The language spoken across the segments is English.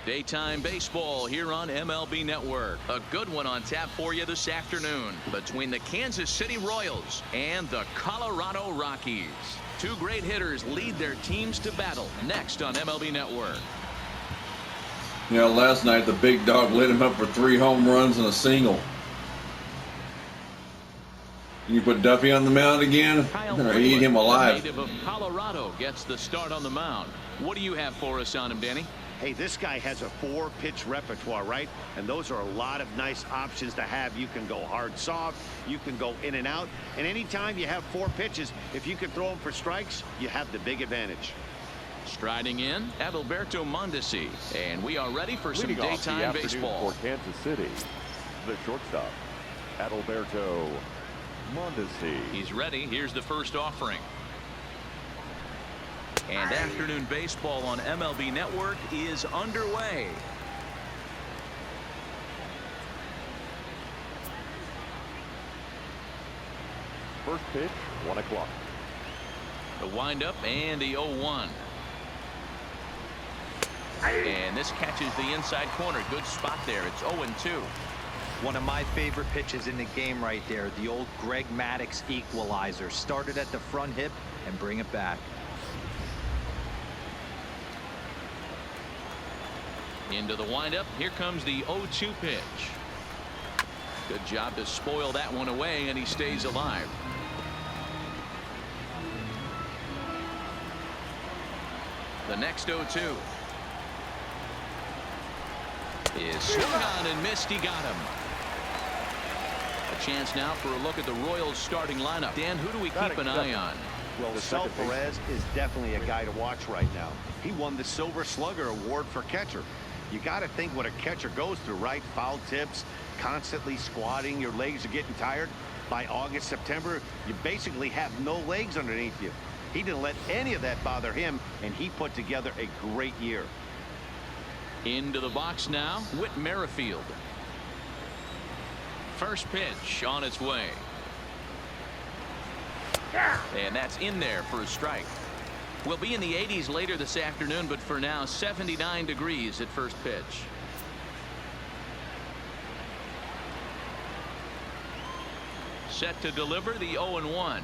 Daytime baseball here on MLB Network. A good one on tap for you this afternoon between the Kansas City Royals and the Colorado Rockies. Two great hitters lead their teams to battle next on MLB Network. You know, last night the big dog lit him up for 3 home runs and a single. You put Duffy on the mound again, or eat him alive. The native of Colorado gets the start on the mound. What do you have for us on him, Danny? Hey, this guy has a 4-pitch repertoire, right? And those are a lot of nice options to have. You can go hard, soft. You can go in and out. And anytime you have 4 pitches, if you can throw them for strikes, you have the big advantage. Striding in, Adalberto Mondesi. And we are ready for some daytime baseball. For Kansas City, the shortstop, Adalberto Mondesi. He's ready. Here's the first offering. And afternoon baseball on MLB Network is underway. First pitch, 1 o'clock. The windup and the 0-1. And this catches the inside corner. Good spot there. It's 0-2. One of my favorite pitches in the game right there. The old Greg Maddux equalizer. Started at the front hip and bring it back. Into the windup. Here comes the 0-2 pitch. Good job to spoil that one away, and he stays alive. The next 0-2 is swung on and missed. He got him. A chance now for a look at the Royals starting lineup. Dan, who do we keep an eye on? Well, Sal Perez is definitely a guy to watch right now. He won the Silver Slugger Award for catcher. You got to think what a catcher goes through, right? Foul tips, constantly squatting, your legs are getting tired. By August, September, you basically have no legs underneath you. He didn't let any of that bother him, and he put together a great year. Into the box now, Whit Merrifield. First pitch on its way. And that's in there for a strike. We'll be in the 80s later this afternoon, but for now 79 degrees at first pitch. Set to deliver the 0-1.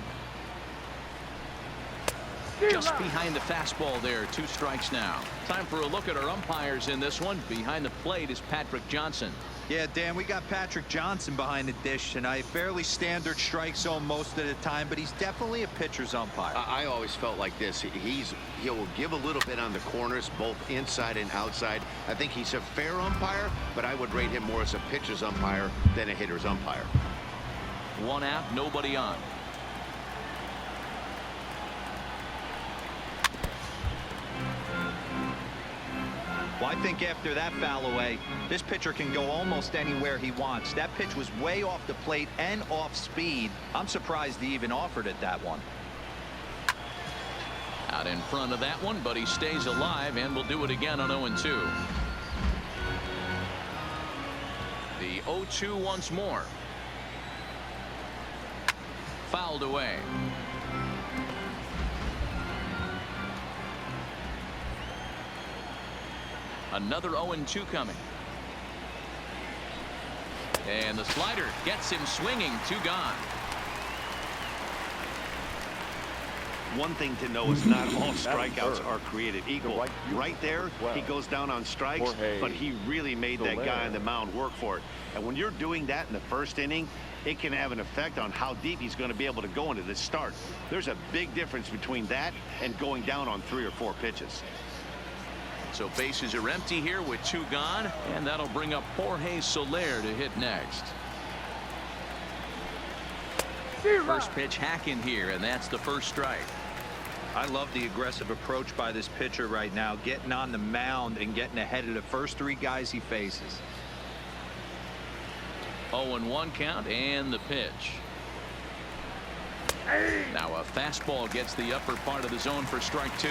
Just behind the fastball there. 2 strikes now. Time for a look at our umpires in this one. Behind the plate is Patrick Johnson. Yeah, Dan, we got Patrick Johnson behind the dish tonight. Fairly standard strike zone most of the time, but he's definitely a pitcher's umpire. I always felt like this. He'll give a little bit on the corners, both inside and outside. I think he's a fair umpire, but I would rate him more as a pitcher's umpire than a hitter's umpire. 1 out, nobody on. Well, I think after that foul away, this pitcher can go almost anywhere he wants. That pitch was way off the plate and off speed. I'm surprised he even offered it that one. Out in front of that one, but he stays alive and will do it again on 0-2. The 0-2 once more. Fouled away. Another 0-2 coming. And the slider gets him swinging. 2 gone. One thing to know is not all strikeouts are created equal. Right there, he goes down on strikes, but he really made that guy on the mound work for it. And when you're doing that in the first inning, it can have an effect on how deep he's going to be able to go into this start. There's a big difference between that and going down on 3 or 4 pitches. So bases are empty here with 2 gone, and that'll bring up Jorge Soler to hit next. First pitch hack in here, and that's the first strike. I love the aggressive approach by this pitcher right now, getting on the mound and getting ahead of the first 3 guys he faces. 0-1 count and the pitch. Now a fastball gets the upper part of the zone for strike 2.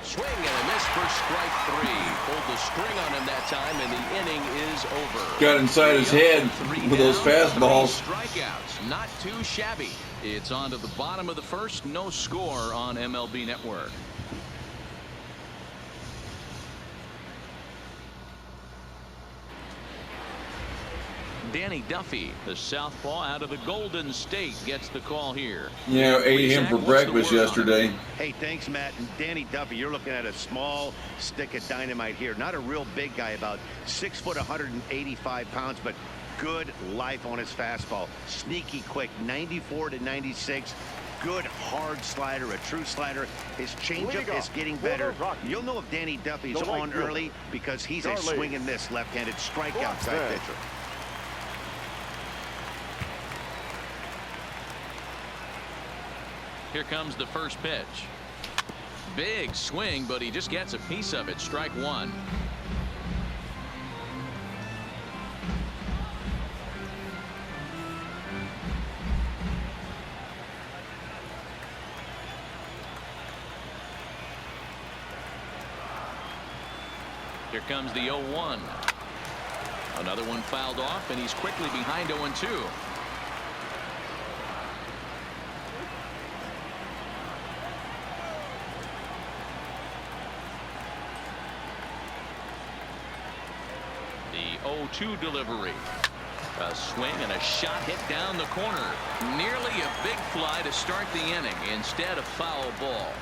Swing and a miss for strike 3. pulled the string on him that time, and the inning is over. Got inside his head with those fastballs. 3 strikeouts, not too shabby. It's on to the bottom of the first. No score on MLB Network. Danny Duffy, the southpaw out of the Golden State, gets the call here. Yeah, ate him for breakfast yesterday. Hey, thanks, Matt. And Danny Duffy, you're looking at a small stick of dynamite here. Not a real big guy, about 6 foot, 185 pounds, but good life on his fastball. Sneaky quick, 94 to 96. Good hard slider, a true slider. His changeup is getting better. You'll know if Danny Duffy's on early because he's a swing and miss left-handed strikeout type pitcher. Here comes the first pitch. Big swing, but he just gets a piece of it. Strike one. Here comes the 0-1. Another one fouled off, and he's quickly behind 0-2. The 0-2 delivery. A swing and a shot hit down the corner. Nearly a big fly to start the inning. Instead, a foul ball.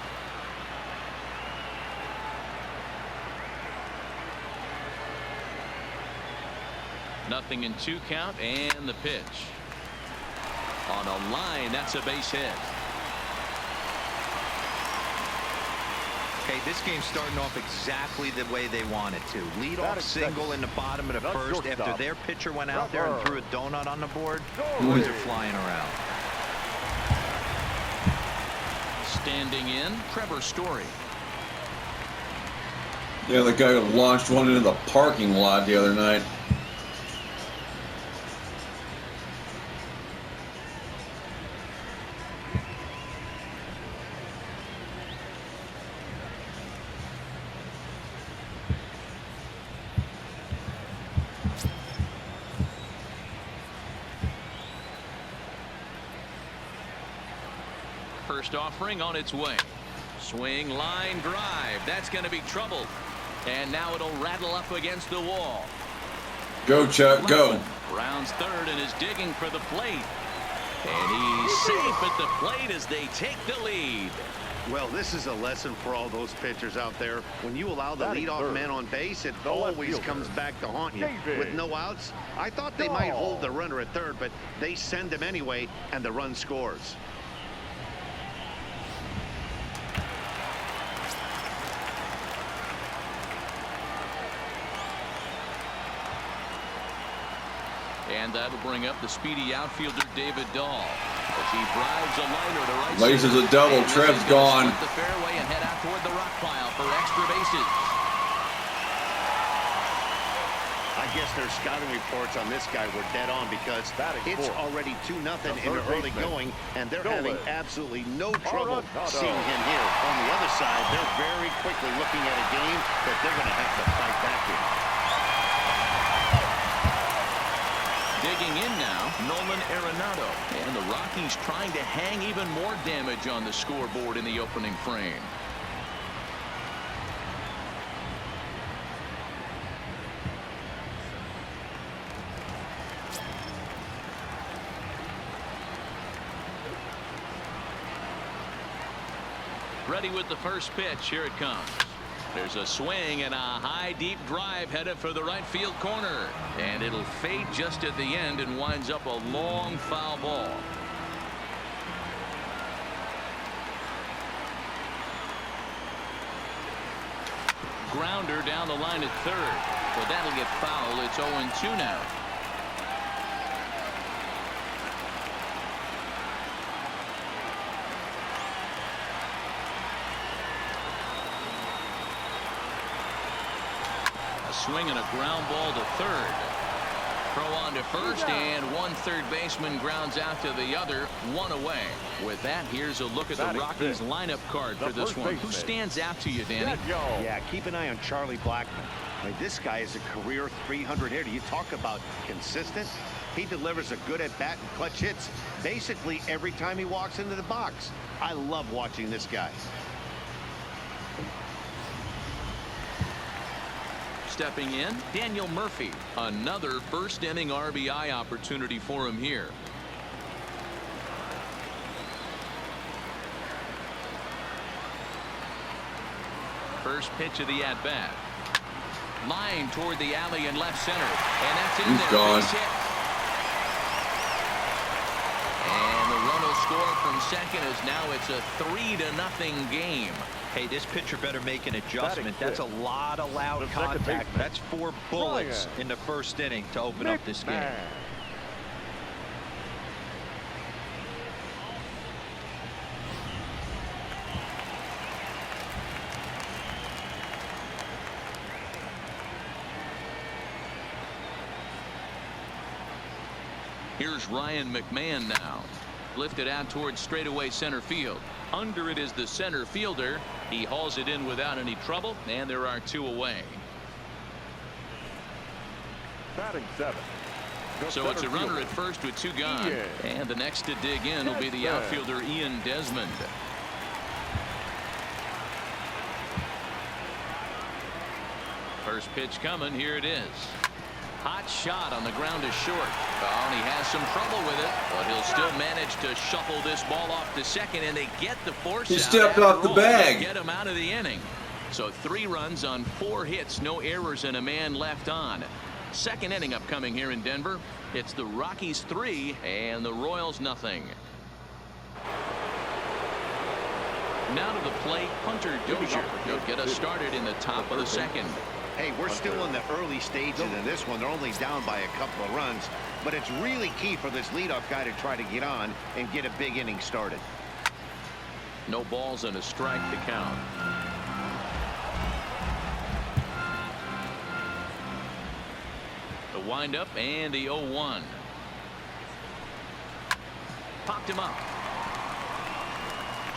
Nothing in 2 count, and the pitch. On a line, that's a base hit. Okay, this game's starting off exactly the way they want it to. Lead off single in the bottom of the first after their pitcher went out there and threw a donut on the board. Boys are flying around. Standing in, Trevor Story. Yeah, the guy who launched one into the parking lot the other night. First offering on its way. Swing, line, drive. That's going to be trouble. And now it'll rattle up against the wall. Go, Chuck, go. Rounds third and is digging for the plate. And he's safe at the plate as they take the lead. Well, this is a lesson for all those pitchers out there. When you allow the leadoff man on base, it always comes back to haunt you. With no outs, I thought they might hold the runner at third, but they send him anyway, and the run scores. And that'll bring up the speedy outfielder David Dahl as he drives a liner to right. Laces a double. Trev's gone. The fairway and head out toward the rock pile for extra bases. I guess their scouting reports on this guy were dead on because it's already 2-0 in the early going, and they're having absolutely no trouble seeing him here. On the other side, they're very quickly looking at a game that they're going to have to fight back in. Digging in now, Nolan Arenado. And the Rockies trying to hang even more damage on the scoreboard in the opening frame. Ready with the first pitch. Here it comes. There's a swing and a high deep drive headed for the right field corner, and it'll fade just at the end and winds up a long foul ball. Grounder down the line at third, but that'll get foul. It's 0-2 now. Swing and a ground ball to third. Throw on to first, and one third baseman grounds out to the other, one away. With that, here's a look at the Rockies lineup card for this one. Who stands out to you, Danny? Yeah, keep an eye on Charlie Blackmon. I mean, this guy is a career 300 hitter. You talk about consistent. He delivers a good at-bat and clutch hits basically every time he walks into the box. I love watching this guy. Stepping in, Daniel Murphy. Another first inning RBI opportunity for him here. First pitch of the at-bat. Line toward the alley in left center. And that's in there. Gone. Base hit. And the run will score from second as now it's a 3-0 game. Hey, this pitcher better make an adjustment. That's a lot of loud contact. That's 4 bullets in the first inning to open up this game. Here's Ryan McMahon now. Lifted out towards straightaway center field. Under it is the center fielder. He hauls it in without any trouble, and there are 2 away. Batting 7. So it's a runner at first with 2 gone. And the next to dig in will be the outfielder Ian Desmond. First pitch coming. Here it is. Hot shot on the ground to short. Oh, and he has some trouble with it, but he'll still manage to shuffle this ball off to second, and they get the force out. He stepped off the bag. Get him out of the inning. So 3 runs on 4 hits, no errors, and a man left on. Second inning upcoming here in Denver. It's the Rockies 3 and the Royals nothing. Now to the plate, Hunter Dozier. He'll get us started in the top of the second. Hey, we're still in the early stages of this one. They're only down by a couple of runs, but it's really key for this leadoff guy to try to get on and get a big inning started. No balls and a strike to count. The windup and the 0-1. Popped him up.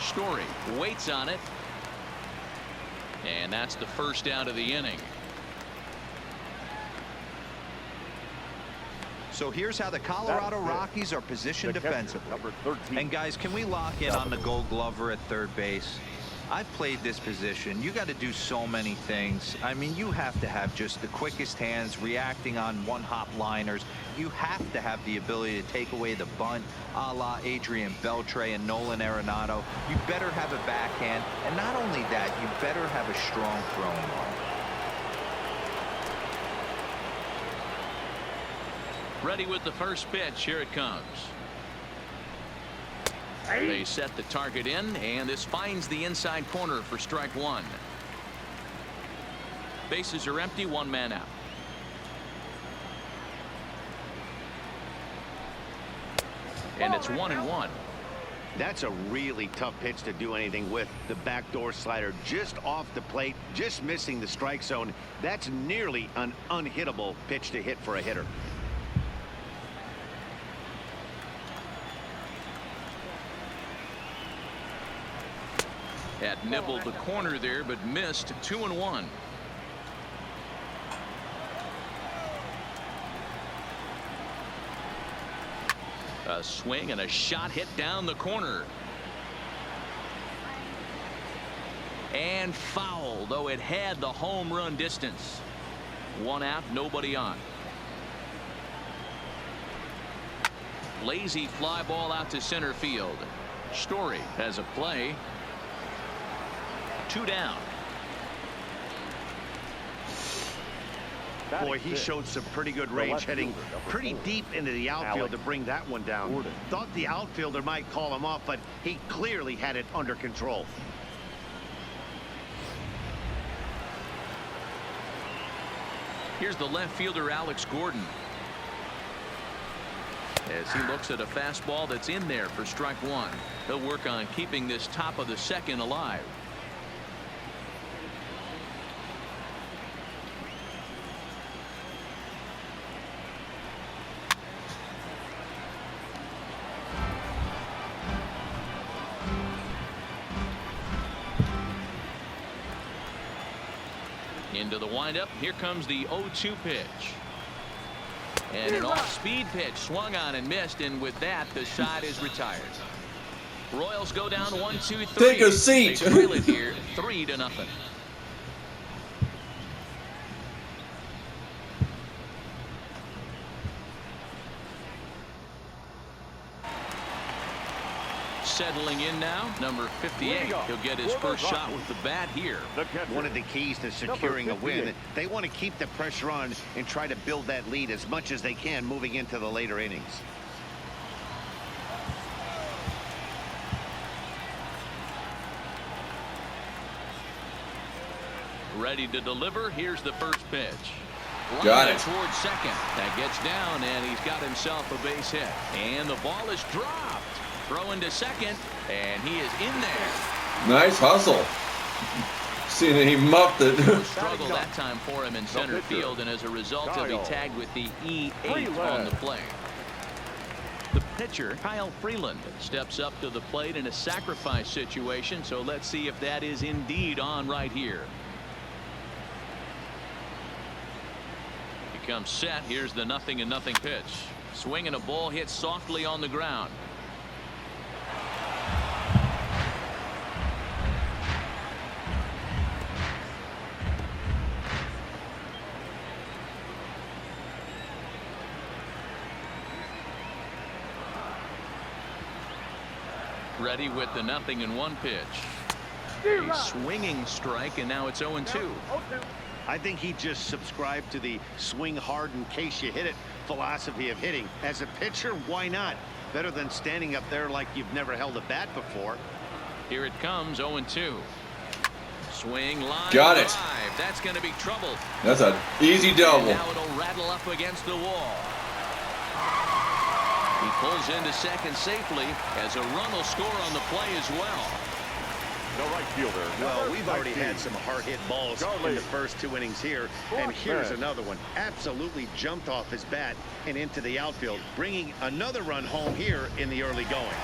Story waits on it. And that's the first out of the inning. So here's how the Colorado Rockies are positioned defensively. Number 13. And guys, can we lock in on the Gold Glover at third base? I've played this position. You got to do so many things. I mean, you have to have just the quickest hands, reacting on one-hop liners. You have to have the ability to take away the bunt, a la Adrian Beltre and Nolan Arenado. You better have a backhand, and not only that, you better have a strong throwing arm. Ready with the first pitch. Here it comes. They set the target in, and this finds the inside corner for strike 1. Bases are empty, 1 man out. And it's 1-1. That's a really tough pitch to do anything with. The backdoor slider just off the plate, just missing the strike zone. That's nearly an unhittable pitch to hit for a hitter. Had nibbled the corner there, but missed. 2-1. A swing and a shot hit down the corner. And foul, though it had the home run distance. 1 out, nobody on. Lazy fly ball out to center field. Story has a play. 2 down. Boy, he showed some pretty good range, heading pretty deep into the outfield to bring that one down. Thought the outfielder might call him off, but he clearly had it under control. Here's the left fielder, Alex Gordon. As he looks at a fastball that's in there for strike 1. He'll work on keeping this top of the second alive. Into the windup. Here comes the 0-2 pitch. And an off-speed pitch swung on and missed, and with that, the side is retired. Royals go down 1-2-3. Take a seat. They trail it here 3-0. Settling in now, number 58. He'll get his first shot with the bat here. One of the keys to securing a win, they want to keep the pressure on and try to build that lead as much as they can moving into the later innings. Ready to deliver. Here's the first pitch. Got it. Towards second. That gets down, and he's got himself a base hit. And the ball is dropped. Throwing to second, and he is in there. Nice hustle. Seeing that he muffed it. Struggle that time for him in center field, and as a result, he'll be tagged with the E8 on the play. The pitcher, Kyle Freeland, steps up to the plate in a sacrifice situation, so let's see if that is indeed on right here. He comes set. Here's the 0-0 pitch. Swing and a ball hit softly on the ground. Ready with the 0-1 pitch. A swinging strike, and now it's 0-2. I think he just subscribed to the swing hard in case you hit it philosophy of hitting. As a pitcher, why not? Better than standing up there like you've never held a bat before. Here it comes, 0-2. Swing, line, got it. drive. That's going to be trouble. That's an easy double. And now it'll rattle up against the wall. He pulls into second safely as a run will score on the play as well. The right fielder. Well, we've already had some hard-hit balls in the first 2 innings here, and here's another one. Absolutely jumped off his bat and into the outfield, bringing another run home here in the early going.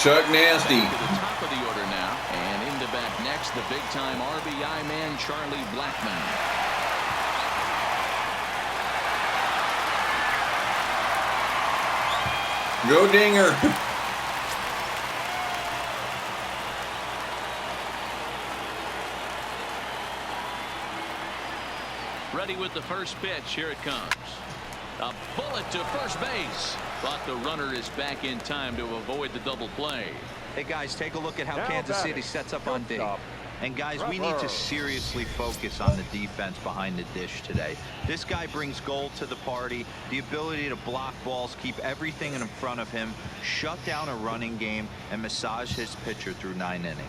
Chuck Nasty. Back to the top of the order now, and into bat next, the big-time RBI man, Charlie Blackmon. Go Dinger. Ready with the first pitch. Here it comes. A bullet to first base. But the runner is back in time to avoid the double play. Hey, guys, take a look at how Kansas City sets up on D. And, guys, we need to seriously focus on the defense behind the dish today. This guy brings gold to the party, the ability to block balls, keep everything in front of him, shut down a running game, and massage his pitcher through 9 innings.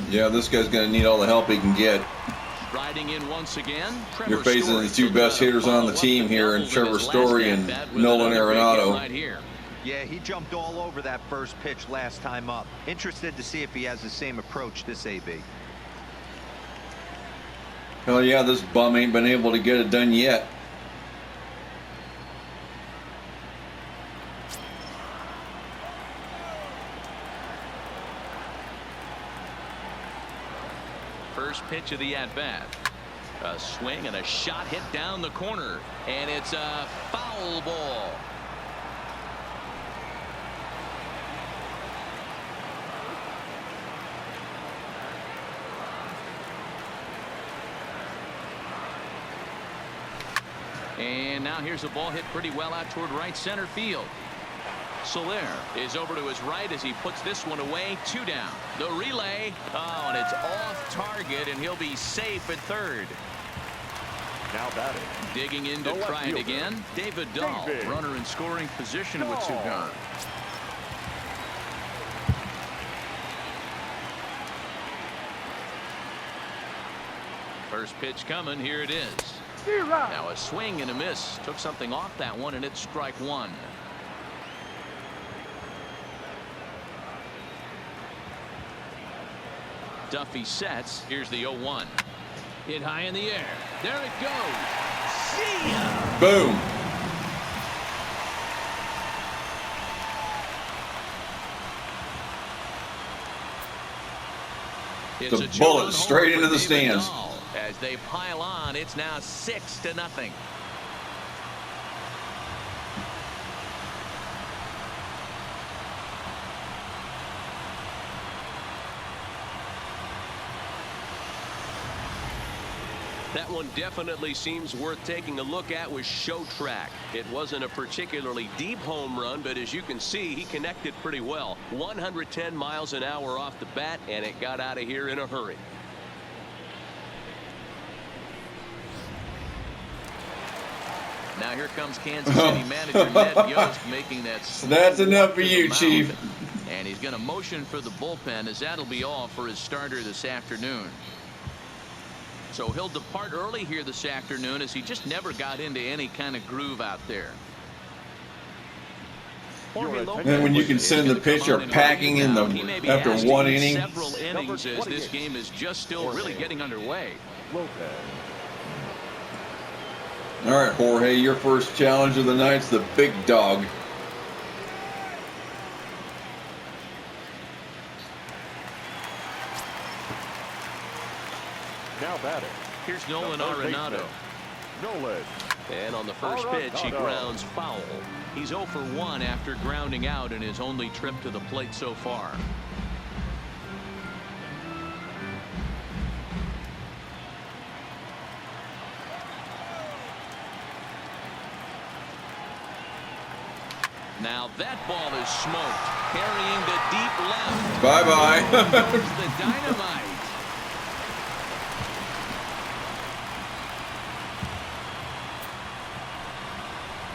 Yeah, this guy's going to need all the help he can get. Riding in once again. You're facing the two best hitters on the team here in Trevor Story and Nolan Arenado. Right here. Yeah, he jumped all over that first pitch last time up. Interested to see if he has the same approach this AB. Hell yeah, this bum ain't been able to get it done yet. First pitch of the at-bat. A swing and a shot hit down the corner, and it's a foul ball. And now here's a ball hit pretty well out toward right center field. Soler is over to his right as he puts this one away. 2 down. The relay. Oh, and it's off target, and he'll be safe at third. Now batting. Digging in to try it again. David Dahl, runner in scoring position with 2 gone. First pitch coming. Here it is. Now a swing and a miss. Took something off that one, and it's strike 1. Duffy sets. Here's the 0-1. Hit high in the air. There it goes. See ya! Boom. It's The a two-run bullet homer straight for into the David stands. Dahl. As they pile on, it's now 6-0. That one definitely seems worth taking a look at with Show Track. It wasn't a particularly deep home run, but as you can see, he connected pretty well. 110 miles an hour off the bat, and it got out of here in a hurry. Now here comes Kansas City manager Ned Yost making that. That's enough for you, Chief. And he's going to motion for the bullpen, as that'll be all for his starter this afternoon. So he'll depart early here this afternoon, as he just never got into any kind of groove out there. And when you can send the pitcher packing in after one inning. Several innings as this game is just still really getting underway. All right, Jorge, your first challenge of the night's the big dog. Now batting. Here's Nolan Arenado. Nolan. And on the first pitch, he grounds foul. He's 0 for 1 after grounding out in his only trip to the plate so far. Now that ball is smoked, carrying the deep left. Bye-bye. Goes the dynamite.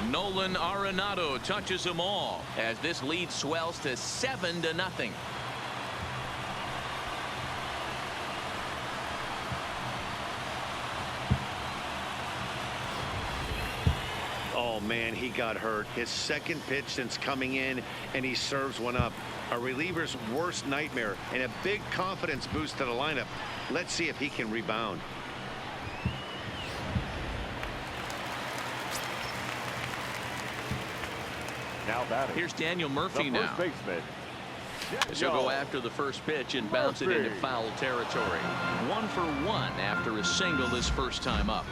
Nolan Arenado touches them all as this lead swells to 7-0. Oh, man, he got hurt. His second pitch since coming in, and he serves one up. A reliever's worst nightmare and a big confidence boost to the lineup. Let's see if he can rebound. Now batting. Here's Daniel Murphy The now. first baseman. She'll go after the first pitch and bounce it into foul territory. 1 for 1 after a single this first time up.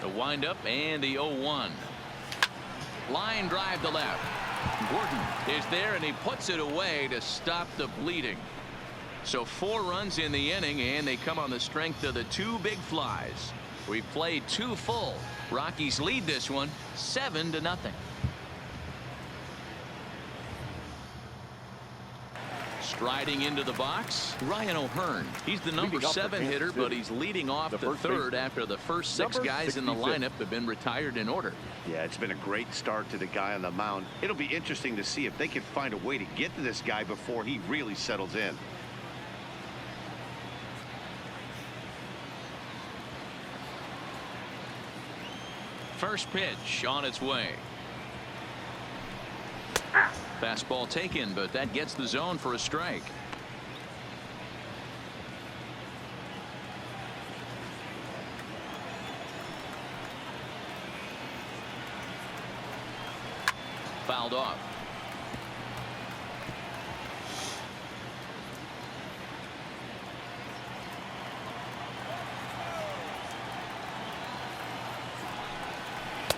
The windup and the 0-1. Line drive to left. Gordon is there, and he puts it away to stop the bleeding. So 4 runs in the inning, and they come on the strength of the 2 big flies. We played 2 full. Rockies lead this one 7-0. Striding into the box, Ryan O'Hearn. He's the number 7 hitter, but he's leading off the third after the first 6 guys in the lineup have been retired in order. Yeah, it's been a great start to the guy on the mound. It'll be interesting to see if they can find a way to get to this guy before he really settles in. First pitch on its way. Fastball taken, but that gets the zone for a strike. Fouled off.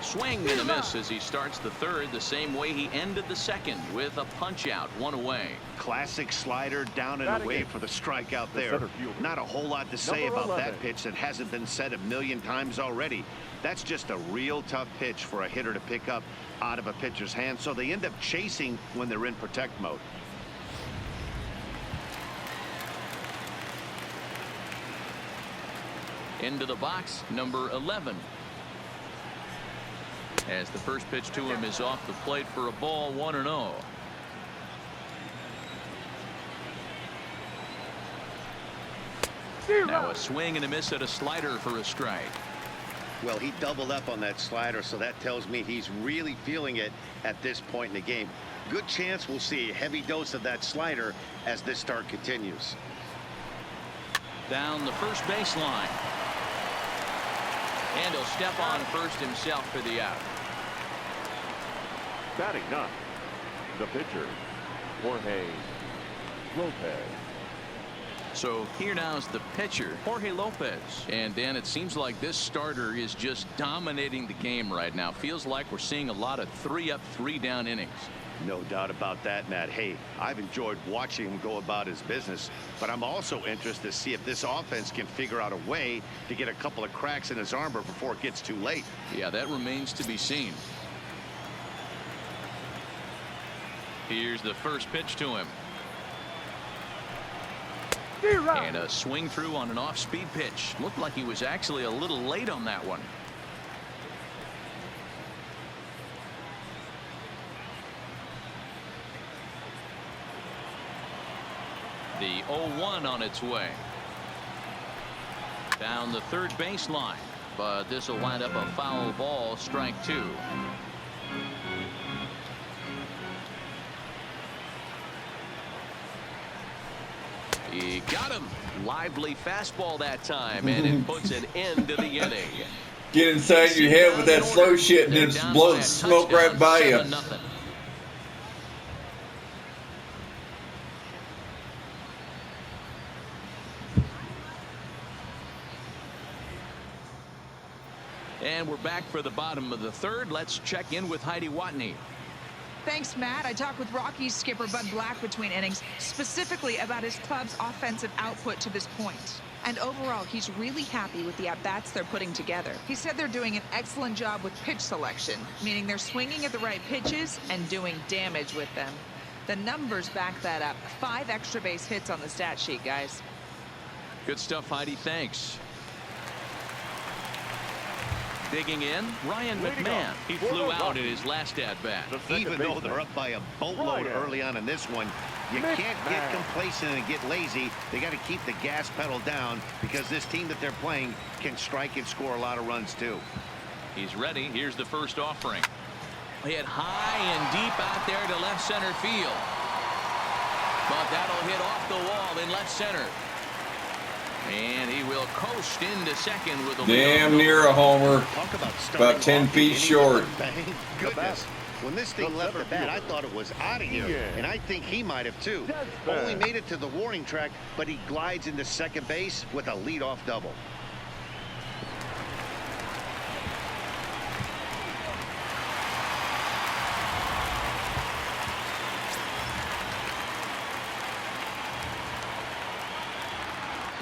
Swing and a miss as he starts the third the same way he ended the second, with a punch out, 1 away. Classic slider down and away for the strikeout there. Not a whole lot to say about that pitch that hasn't been said a million times already. That's just a real tough pitch for a hitter to pick up out of a pitcher's hand, so they end up chasing when they're in protect mode. Into the box, number 11. As the first pitch to him is off the plate for a ball, 1-0. Now a swing and a miss at a slider for a strike. Well, he doubled up on that slider, so that tells me he's really feeling it at this point in the game. Good chance we'll see a heavy dose of that slider as this start continues. Down the first baseline. And he'll step on first himself for the out. Batting ninth, the pitcher, Jorge Lopez. So here now is the pitcher, Jorge Lopez. And Dan, it seems like this starter is just dominating the game right now. Feels like we're seeing a lot of 3-up, 3-down innings. No doubt about that, Matt. Hey, I've enjoyed watching him go about his business, but I'm also interested to see if this offense can figure out a way to get a couple of cracks in his armor before it gets too late. Yeah, that remains to be seen. Here's the first pitch to him. And a swing through on an off-speed pitch. Looked like he was actually a little late on that one. The 0-1 on its way. Down the third baseline. But this will wind up a foul ball, strike 2. He got him. Lively fastball that time, and it puts an end to the inning. Get inside your head with that slow shit and then just blow the smoke right by you. 7-0. And we're back for the bottom of the third. Let's check in with Heidi Watney. Thanks, Matt. I talked with Rockies skipper Bud Black between innings, specifically about his club's offensive output to this point. And overall, he's really happy with the at-bats they're putting together. He said they're doing an excellent job with pitch selection, meaning they're swinging at the right pitches and doing damage with them. The numbers back that up. 5 extra base hits on the stat sheet, guys. Good stuff, Heidi. Thanks. Digging in, Ryan McMahon. He flew out in his last at-bat. Even though they're up by a boatload early on in this one, you can't get complacent and get lazy. They got to keep the gas pedal down because this team that they're playing can strike and score a lot of runs too. He's ready. Here's the first offering. Hit high and deep out there to left center field. But that'll hit off the wall in left center. And he will coast into second with a damn near a homer. About 10 feet short. Thank goodness. When this thing left the bat, I thought it was out of here. And I think he might have too. Only made it to the warning track, but he glides into second base with a leadoff double.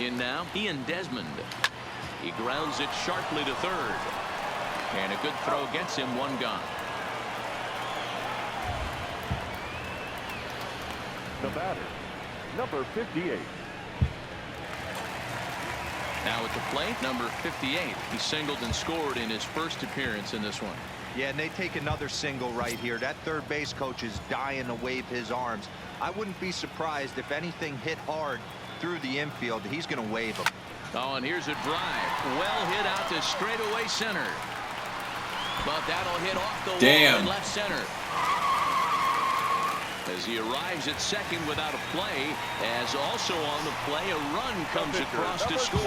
In now, Ian Desmond. He grounds it sharply to third. And a good throw gets him 1 gone. The batter, number 58. Now at the plate, number 58. He singled and scored in his first appearance in this one. Yeah, and they take another single right here. That third base coach is dying to wave his arms. I wouldn't be surprised if anything hit hard through the infield. He's going to wave him. Oh, and here's a drive. Well hit out to straightaway center. But that'll hit off the wall in left center. As he arrives at second without a play, as also on the play, a run comes across to score.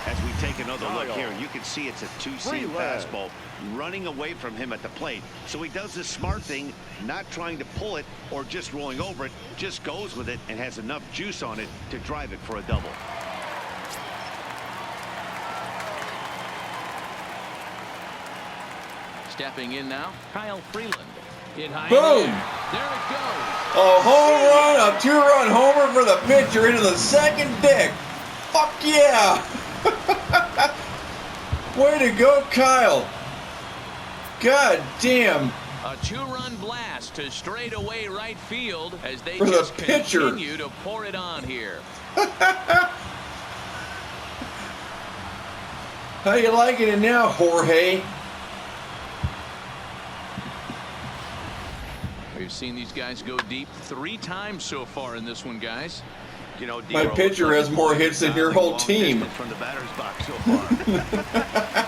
As we take another look here, you can see it's a 2-seam fastball running away from him at the plate. So he does the smart thing, not trying to pull it or just rolling over it, just goes with it and has enough juice on it to drive it for a double. Stepping in now, Kyle Freeland. Hit high. Boom! There it goes. A home run, a 2-run homer for the pitcher into the second deck. Fuck yeah! Way to go, Kyle. God damn. A 2-run blast to straightaway right field as they For the just pitcher. continue to pour it on here. How you liking it now, Jorge? We've seen these guys go deep 3 times so far in this one, guys. You know, My pitcher has more hits than your whole team. From the batter's box so far.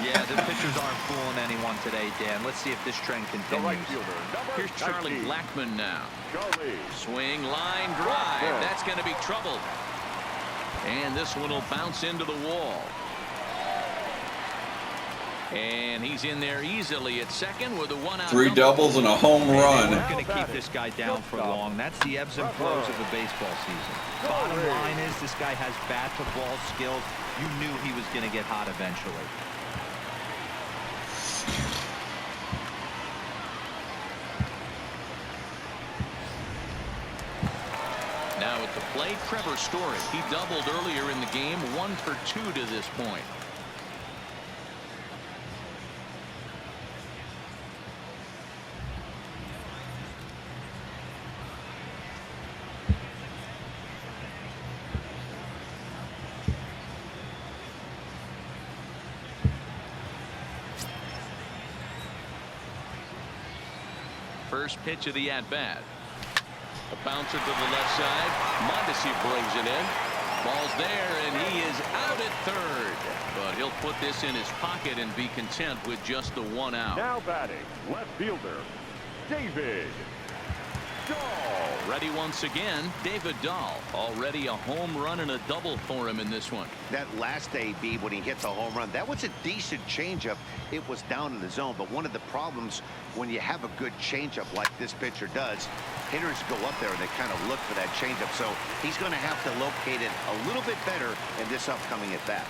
Yeah, the pitchers aren't fooling anyone today, Dan. Let's see if this trend The right continues. fielder, number Here's Charlie 19. Blackmon now. Charlie. Swing, line, drive. That's going to be trouble. And this one will bounce into the wall. And he's in there easily at second with a one-out. 3 doubles and a home run. They're not going to keep this guy down for long. That's the ebbs and flows of a baseball season. Bottom line is this guy has bat-to-ball skills. You knew he was going to get hot eventually. Now at the plate, Trevor Story. He doubled earlier in the game, 1 for 2 to this point. First pitch of the at-bat. A bouncer to the left side. Mondesi brings it in. Ball's there, and he is out at third. But he'll put this in his pocket and be content with just the 1 out. Now batting, left fielder, David Dahl. Ready once again, David Dahl. Already a home run and a double for him in this one. That last AB when he hit the home run, that was a decent changeup. It was down in the zone, but one of the problems when you have a good changeup like this pitcher does, hitters go up there and they kind of look for that changeup. So he's going to have to locate it a little bit better in this upcoming at bat.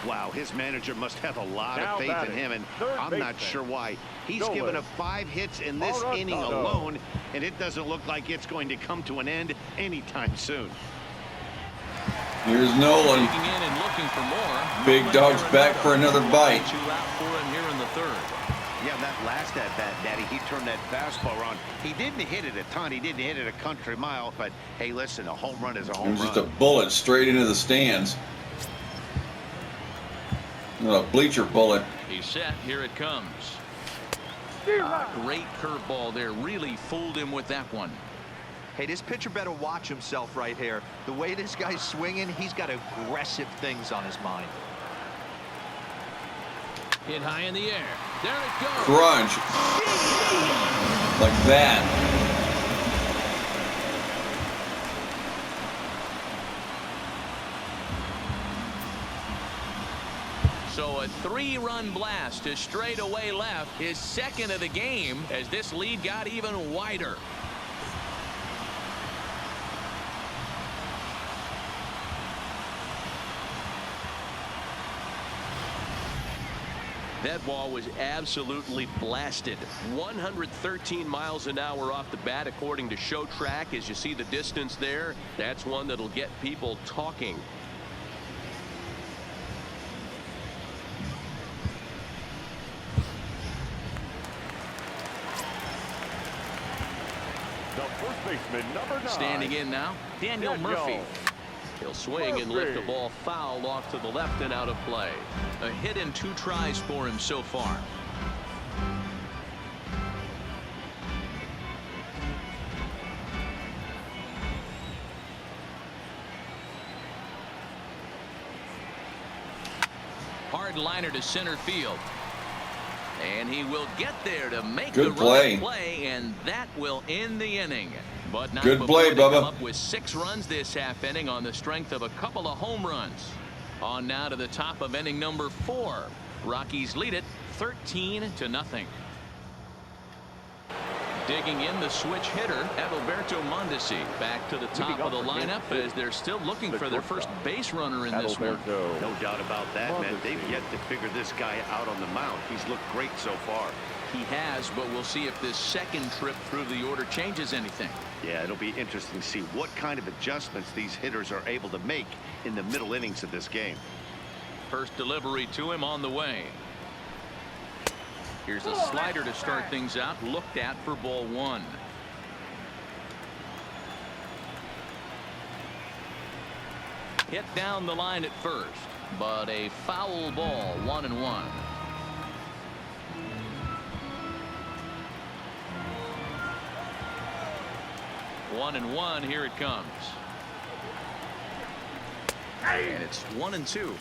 Wow, his manager must have a lot of faith in him, and I'm not sure why. He's given up 5 hits in this inning alone, and it doesn't look like it's going to come to an end anytime soon. Here's Nolan. Digging in and looking for more. Big Dog's back for another bite. 2 out for him here in the third. Yeah, that last at bat, Daddy, he turned that fastball around. He didn't hit it a ton. He didn't hit it a country mile, but hey, listen, a home run is a home And run. just a bullet straight into the stands. A bleacher bullet. He's set. Here it comes. Great curveball there. Really fooled him with that one. Hey, this pitcher better watch himself right here. The way this guy's swinging, he's got aggressive things on his mind. Hit high in the air. There it goes. Crunch. Like that. So a 3-run blast to straightaway left, his second of the game, as this lead got even wider. That ball was absolutely blasted. 113 miles an hour off the bat, according to Show Track. As you see the distance there, that's one that'll get people talking. The first baseman, number 9. Standing in now, Daniel Murphy. He'll swing and lift the ball foul off to the left and out of play. A hit in 2 tries for him so far. Hard liner to center field. And he will get there to make the right play, and that will end the inning. But not good play, before they Bubba. come up with 6 runs this half inning on the strength of a couple of home runs. On now to the top of inning number 4. Rockies lead it 13-0. Digging in the switch hitter, Adalberto Mondesi. Back to the top of the lineup as they're still looking for their first base runner in this one. No doubt about that, man. They've yet to figure this guy out on the mound. He's looked great so far. He has, but we'll see if this second trip through the order changes anything. Yeah, it'll be interesting to see what kind of adjustments these hitters are able to make in the middle innings of this game. First delivery to him on the way. Here's a slider to start things out, looked at for ball 1. Hit down the line at first, but a foul ball, 1-1. One and one, here it comes. And it's 1-2.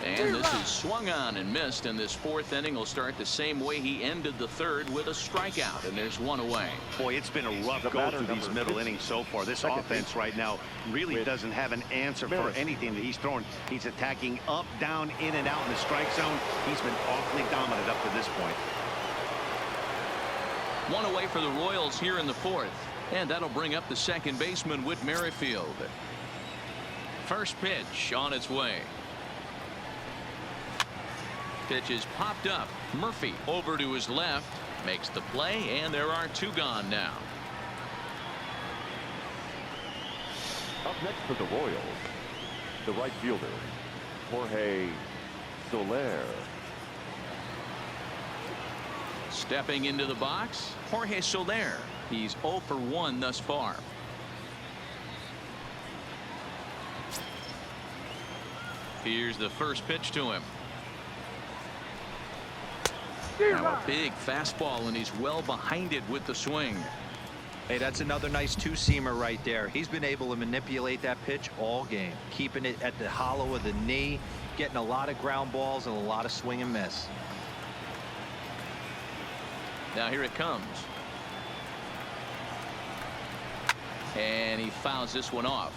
And this is swung on and missed, and this fourth inning will start the same way he ended the third, with a strikeout, and there's one away. Boy, it's been a rough go through these middle innings so far. This offense right now really doesn't have an answer for anything that he's throwing. He's attacking up, down, in and out in the strike zone. He's been awfully dominant up to this point. One away for the Royals here in the fourth, and that'll bring up the second baseman, Whit Merrifield. First pitch on its way. Pitch is popped up. Murphy over to his left, makes the play, and there are two gone now. Up next for the Royals, the right fielder, Jorge Soler. Stepping into the box, Jorge Soler. He's 0 for 1 thus far. Here's the first pitch to him. Now a big fastball, and he's well behind it with the swing. Hey, that's another nice two-seamer right there. He's been able to manipulate that pitch all game, keeping it at the hollow of the knee, getting a lot of ground balls and a lot of swing and miss. Now here it comes. And he fouls this one off.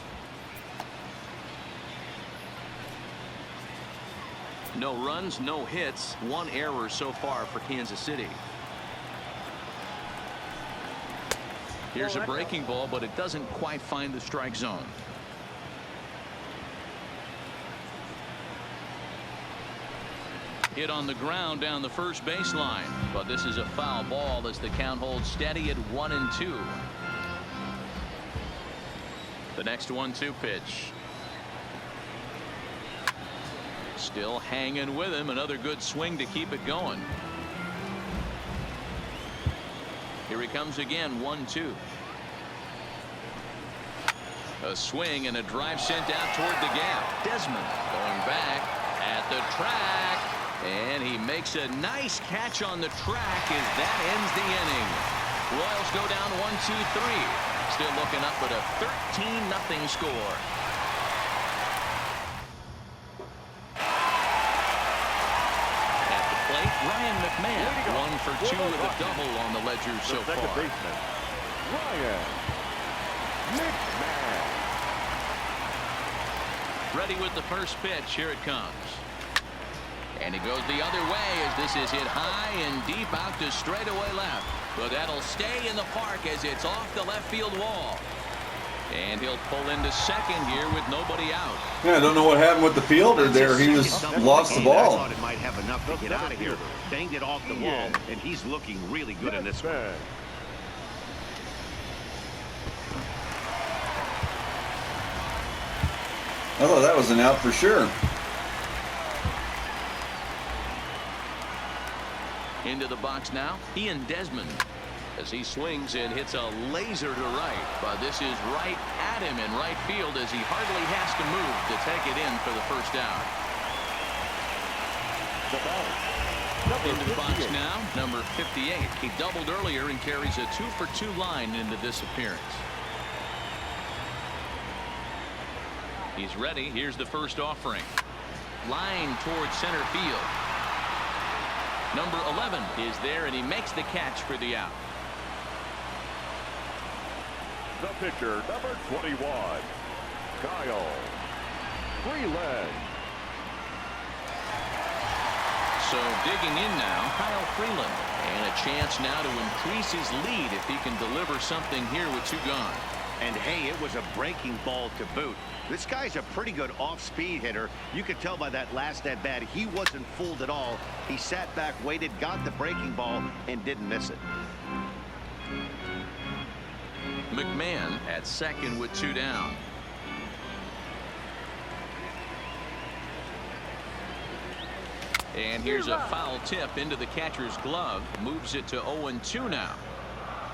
No runs, no hits, one error so far for Kansas City. Here's a breaking ball, but it doesn't quite find the strike zone. Hit on the ground down the first baseline, but this is a foul ball as the count holds steady at 1-2. The next 1-2 pitch. Still hanging with him. Another good swing to keep it going. Here he comes again. 1-2. A swing and a drive sent out toward the gap. Desmond going back at the track, and he makes a nice catch on the track as that ends the inning. Royals go down 1-2-3. Still looking up at a 13-0 score. Ryan McMahon, 1 for 2 with a double on the ledger so far. Second baseman, Ryan McMahon. Ready with the first pitch. Here it comes. And he goes the other way as this is hit high and deep out to straightaway left. But that'll stay in the park as it's off the left field wall. And he'll pull into second here with nobody out. Yeah, I don't know what happened with the fielder there. He just lost the ball. I thought it might have enough to get out of here. Banged it off the wall, and he's looking really good in this one. I thought that was an out for sure. Into the box now, Ian Desmond, as he swings and hits a laser to right. But this is right at him in right field as he hardly has to move to take it in for the first out. Into the box now, number 58. He doubled earlier and carries a 2 for 2 line into this appearance. He's ready. Here's the first offering. Line towards center field. Number 11 is there, and he makes the catch for the out. The pitcher, number 21, Kyle Freeland. So digging in now, Kyle Freeland, and a chance now to increase his lead if he can deliver something here with 2 gone. And hey, it was a breaking ball to boot. This guy's a pretty good off-speed hitter. You could tell by that last at bat he wasn't fooled at all. He sat back, waited, got the breaking ball, and didn't miss it. McMahon at second with 2 down. And here's a foul tip into the catcher's glove. Moves it to 0-2 now.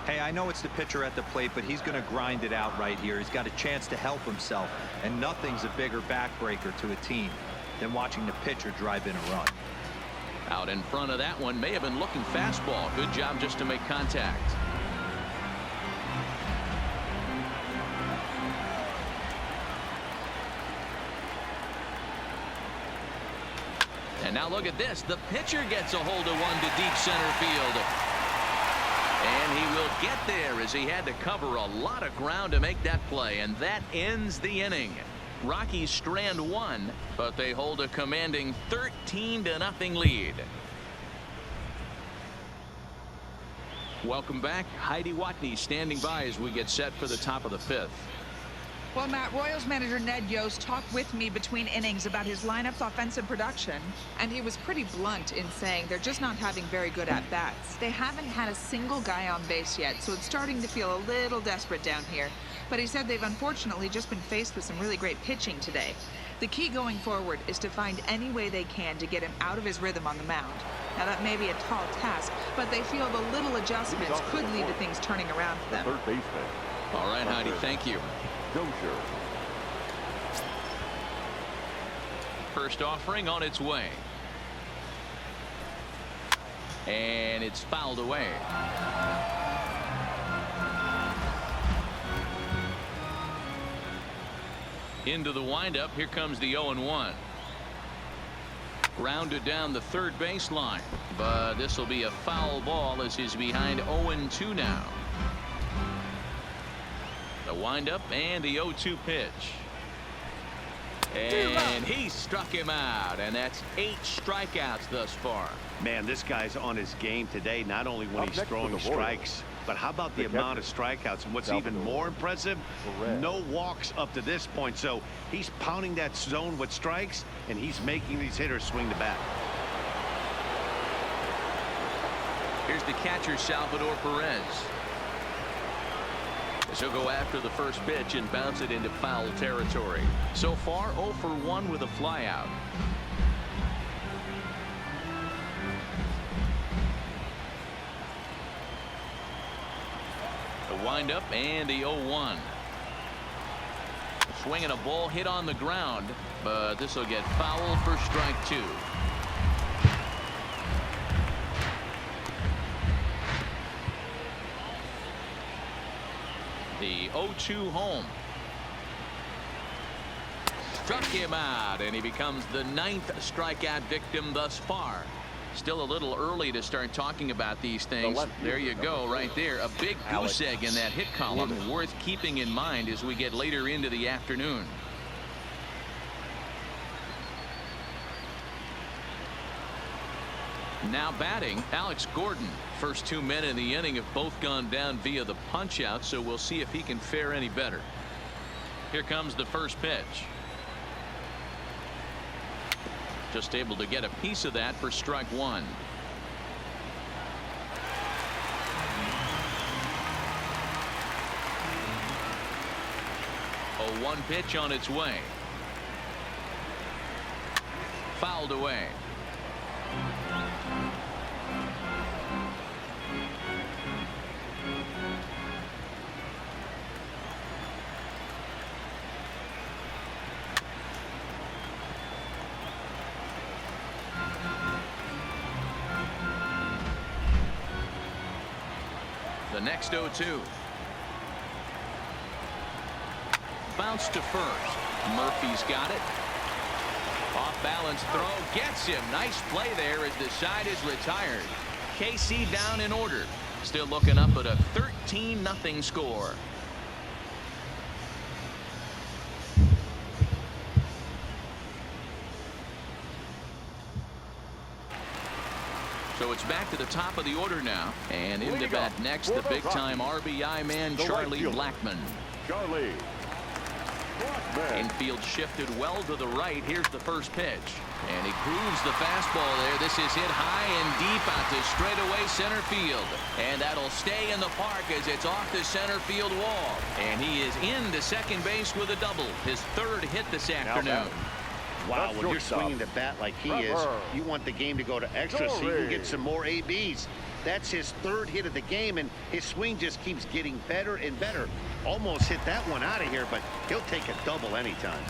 Hey, I know it's the pitcher at the plate, but he's going to grind it out right here. He's got a chance to help himself, and nothing's a bigger backbreaker to a team than watching the pitcher drive in a run. Out in front of that one, may have been looking fastball. Good job just to make contact. And now look at this. The pitcher gets a hold of one to deep center field. And he will get there as he had to cover a lot of ground to make that play. And that ends the inning. Rockies strand one, but they hold a commanding 13-0 lead. Welcome back. Heidi Watney standing by as we get set for the top of the fifth. Well, Matt, Royals manager Ned Yost talked with me between innings about his lineup's offensive production, and he was pretty blunt in saying they're just not having very good at-bats. They haven't had a single guy on base yet, so it's starting to feel a little desperate down here. But he said they've unfortunately just been faced with some really great pitching today. The key going forward is to find any way they can to get him out of his rhythm on the mound. Now, that may be a tall task, but they feel the little adjustments could lead to things turning around for them. Third baseman. All right, Heidi, thank you. Dozier. First offering on its way. And it's fouled away. Into the windup. Here comes the 0-1. Grounded down the third baseline. But this will be a foul ball as he's behind 0-2 now. The windup and the 0-2 pitch. And he struck him out, and that's 8 strikeouts thus far. Man, this guy's on his game today, not only when he's throwing strikes, but how about the amount of strikeouts? And what's even more impressive, no walks up to this point. So he's pounding that zone with strikes, and he's making these hitters swing the bat. Here's the catcher, Salvador Perez. He'll go after the first pitch and bounce it into foul territory. So far, 0 for 1 with a flyout. The windup and the 0-1. Swinging a ball hit on the ground, but this will get fouled for strike 2. The 0-2 home. Struck him out, and he becomes the 9th strikeout victim thus far. Still a little early to start talking about these things. There you go, right there. A big goose egg in that hit column, worth keeping in mind as we get later into the afternoon. Now batting, Alex Gordon. First 2 men in the inning have both gone down via the punch out, so we'll see if he can fare any better. Here comes the first pitch. Just able to get a piece of that for strike 1. A 1 pitch on its way. Fouled away. The next 0-2. Bounce to first. Murphy's got it. Off balance throw gets him. Nice play there as the side is retired. KC down in order. Still looking up at a 13-0 score. So it's back to the top of the order now. And in the bat next, the big-time RBI man, Charlie Blackmon. Charlie Blackmon. Infield shifted well to the right. Here's the first pitch. And he grooves the fastball there. This is hit high and deep out to straightaway center field. And that'll stay in the park as it's off the center field wall. And he is into second base with a double. His 3rd hit this afternoon. Wow, when you're swinging the bat like he is, you want the game to go to extra so you can get some more ABs. That's his 3rd hit of the game, and his swing just keeps getting better and better. Almost hit that one out of here, but he'll take a double anytime.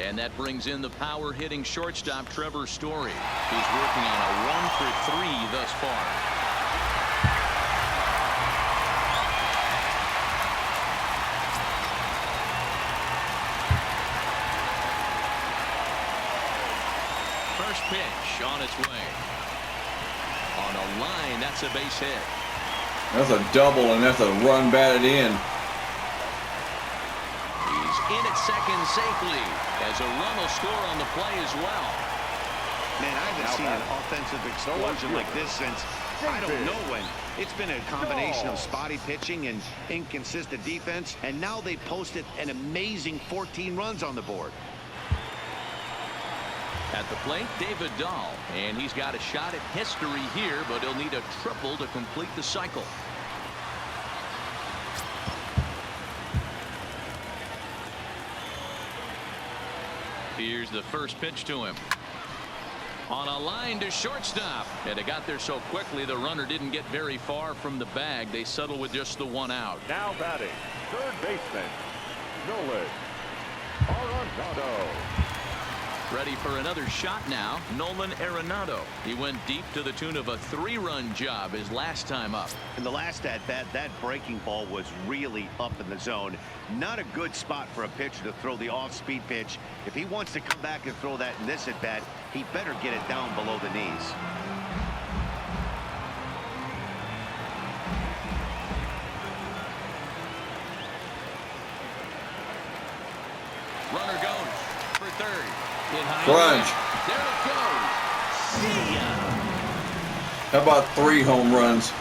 And that brings in the power hitting shortstop Trevor Story. He's working on a 1 for 3 thus far. first pitch on its way. On a line, that's a base hit. That's a double, and that's a run batted in. He's in at second safely as a run will score on the play as well. Man, I haven't seen an offensive explosion like this since I don't know when. It's been a combination of spotty pitching and inconsistent defense, and now they posted an amazing 14 runs on the board. At the plate, David Dahl, and he's got a shot at history here, but he'll need a triple to complete the cycle. Here's the first pitch to him. On a line to shortstop, and it got there so quickly the runner didn't get very far from the bag. They settle with just the one out. Now batting, third baseman, Nolan Arenado. Ready for another shot now, Nolan Arenado. He went deep to the tune of a 3-run job his last time up. In the last at-bat, that breaking ball was really up in the zone. Not a good spot for a pitcher to throw the off-speed pitch. If he wants to come back and throw that in this at-bat, he better get it down below the knees. Runner goes for third. Crunch. There it goes. See ya. How about 3 home runs?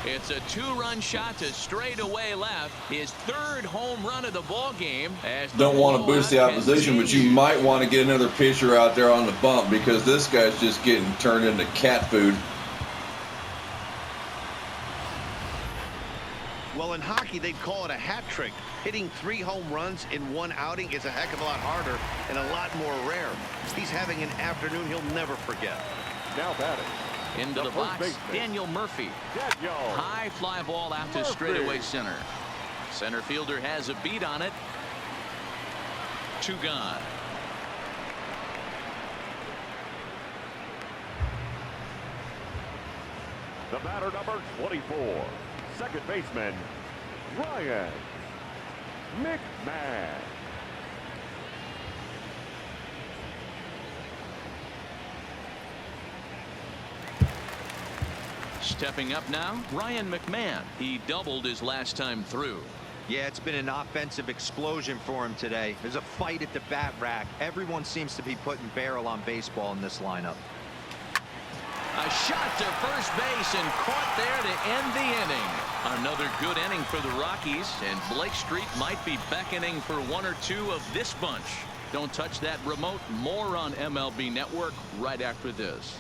It's a 2-run shot to straightaway left. His 3rd home run of the ball game. Don't want to boost the opposition, but you might want to get another pitcher out there on the bump because this guy's just getting turned into cat food. Well, in hockey, they'd call it a hat trick. Hitting 3 home runs in one outing is a heck of a lot harder and a lot more rare. He's having an afternoon he'll never forget. Now batting. Into the box, baseman, Daniel Murphy. High fly ball out to straightaway center. Center fielder has a beat on it. 2 gone. The batter number 24, second baseman, Ryan McMahon. Stepping up now, Ryan McMahon. He doubled his last time through. Yeah, it's been an offensive explosion for him today. There's a fight at the bat rack. Everyone seems to be putting barrel on baseball in this lineup. A shot to first base and caught there to end the inning. Another good inning for the Rockies, and Blake Street might be beckoning for 1 or 2 of this bunch. Don't touch that remote. More on MLB Network right after this.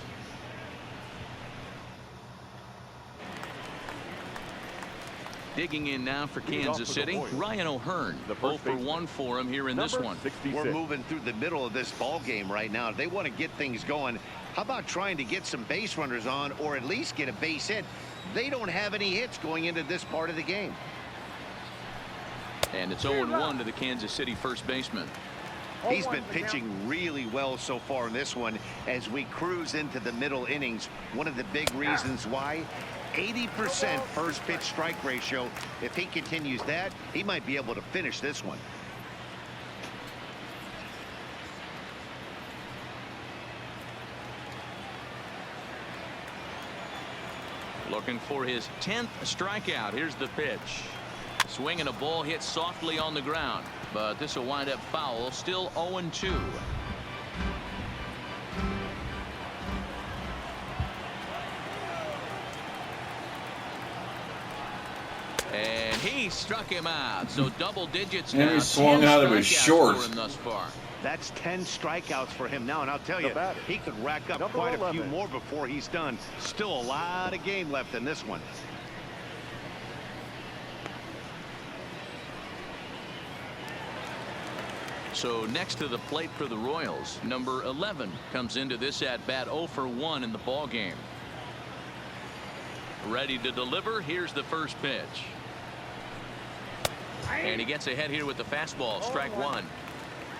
Digging in now for Kansas City, Ryan O'Hearn. 0 for 1 for him here in this one. 66. We're moving through the middle of this ball game right now. If they want to get things going, how about trying to get some base runners on or at least get a base hit? They don't have any hits going into this part of the game. And it's 0-1 to the Kansas City first baseman. He's been pitching really well so far in this one as we cruise into the middle innings. One of the big reasons why, 80% first pitch strike ratio. If he continues that, he might be able to finish this one. Looking for his 10th strikeout. Here's the pitch. Swing and a ball hit softly on the ground, but this will wind up foul. Still 0-2. And he struck him out. So double digits now. And he swung out of his shorts. Thus far. That's 10 strikeouts for him now, and I'll tell you, he could rack up quite a few more before he's done. Still a lot of game left in this one. So next to the plate for the Royals, number 11 comes into this at bat 0 for 1 in the ball game. Ready to deliver. Here's the first pitch. And he gets ahead here with the fastball. Strike 1.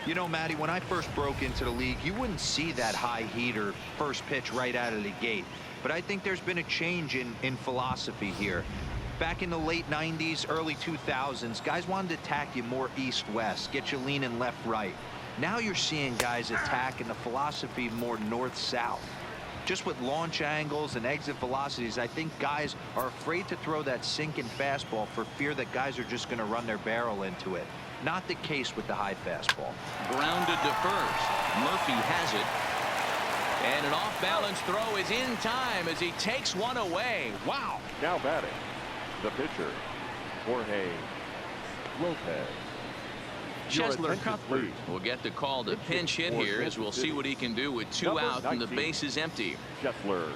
You know, Matty, when I first broke into the league, you wouldn't see that high heater first pitch right out of the gate. But I think there's been a change in philosophy here. Back in the late 90s, early 2000s, guys wanted to attack you more east-west, get you leaning left-right. Now you're seeing guys attack in the philosophy more north-south. Just with launch angles and exit velocities, I think guys are afraid to throw that sinking fastball for fear that guys are just going to run their barrel into it. Not the case with the high fastball. Grounded to first. Murphy has it. And an off-balance throw is in time as he takes one away. Wow. Now batting, the pitcher, Jorge Lopez. Chesler Cuthbert will get the call to pinch hit here, as we'll see what he can do with 2 out and the base is empty. Chesler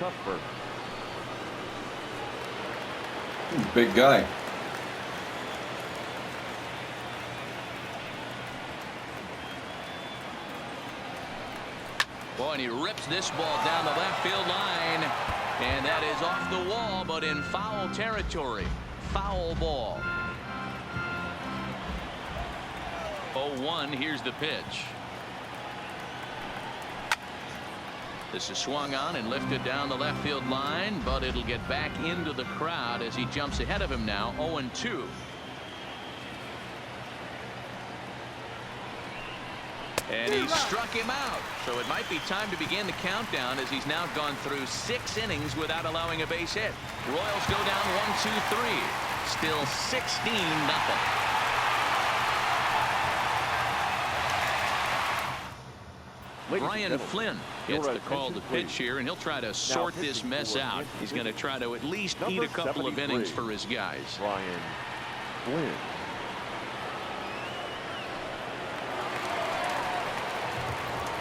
Cuthbert. Big guy. Boy, and he rips this ball down the left field line. And that is off the wall, but in foul territory. Foul ball. 0-1, here's the pitch. This is swung on and lifted down the left field line, but it'll get back into the crowd as he jumps ahead of him now, 0-2. And he struck him out. So it might be time to begin the countdown as he's now gone through 6 innings without allowing a base hit. Royals go down 1-2-3. Still 16-0. Brian Flynn gets the call to pitch here, and he'll try to sort this mess out. He's going to try to at least eat a couple of innings for his guys. Brian Flynn.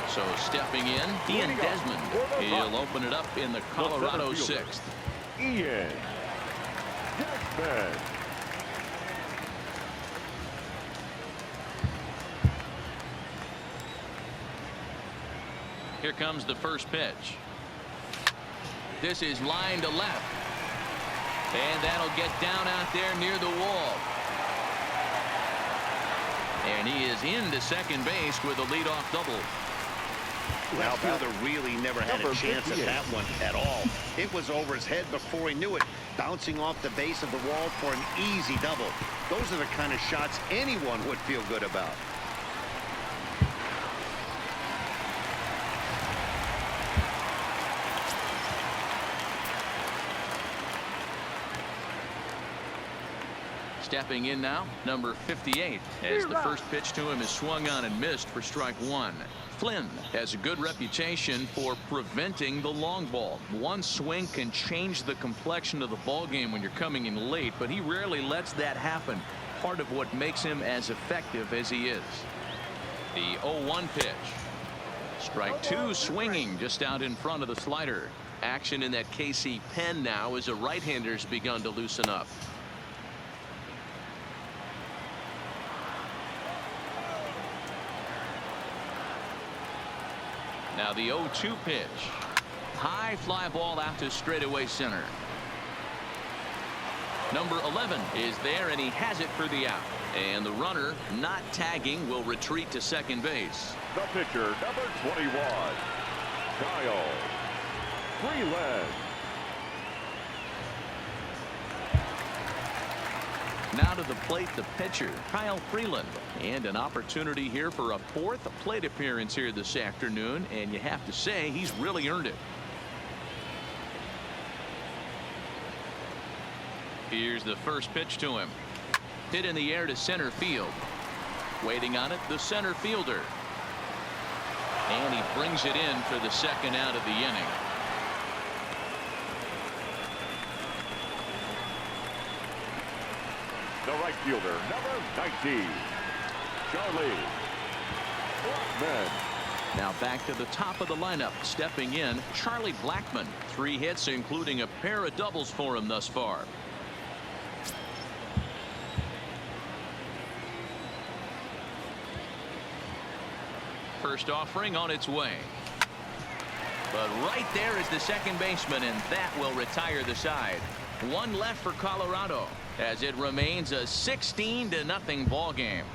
So stepping in, Ian Desmond. He'll open it up in the Colorado 6th. Ian Desmond. Here comes the first pitch. This is line to left. And that'll get down out there near the wall. And he is into second base with a leadoff double. Left fielder really never had a chance at that one at all. It was over his head before he knew it, bouncing off the base of the wall for an easy double. Those are the kind of shots anyone would feel good about. Stepping in now, number 58, as the first pitch to him is swung on and missed for strike 1. Flynn has a good reputation for preventing the long ball. One swing can change the complexion of the ball game when you're coming in late, but he rarely lets that happen. Part of what makes him as effective as he is. The 0-1 pitch. Strike 2 swinging just out in front of the slider. Action in that KC pen now as a right-hander's begun to loosen up. Now the 0-2 pitch. High fly ball out to straightaway center. Number 11 is there, and he has it for the out. And the runner, not tagging, will retreat to second base. The pitcher, number 21, Kyle Freeland. Now to the plate, the pitcher, Kyle Freeland. And an opportunity here for a 4th plate appearance here this afternoon. And you have to say, he's really earned it. Here's the first pitch to him. Hit in the air to center field. Waiting on it, the center fielder. And he brings it in for the second out of the inning. The right fielder, number 19, Charlie Blackmon. Now back to the top of the lineup. Stepping in, Charlie Blackmon. 3 hits, including a pair of doubles for him thus far. First offering on its way. But right there is the second baseman, and that will retire the side. 1 left for Colorado as it remains a 16-0 ball game.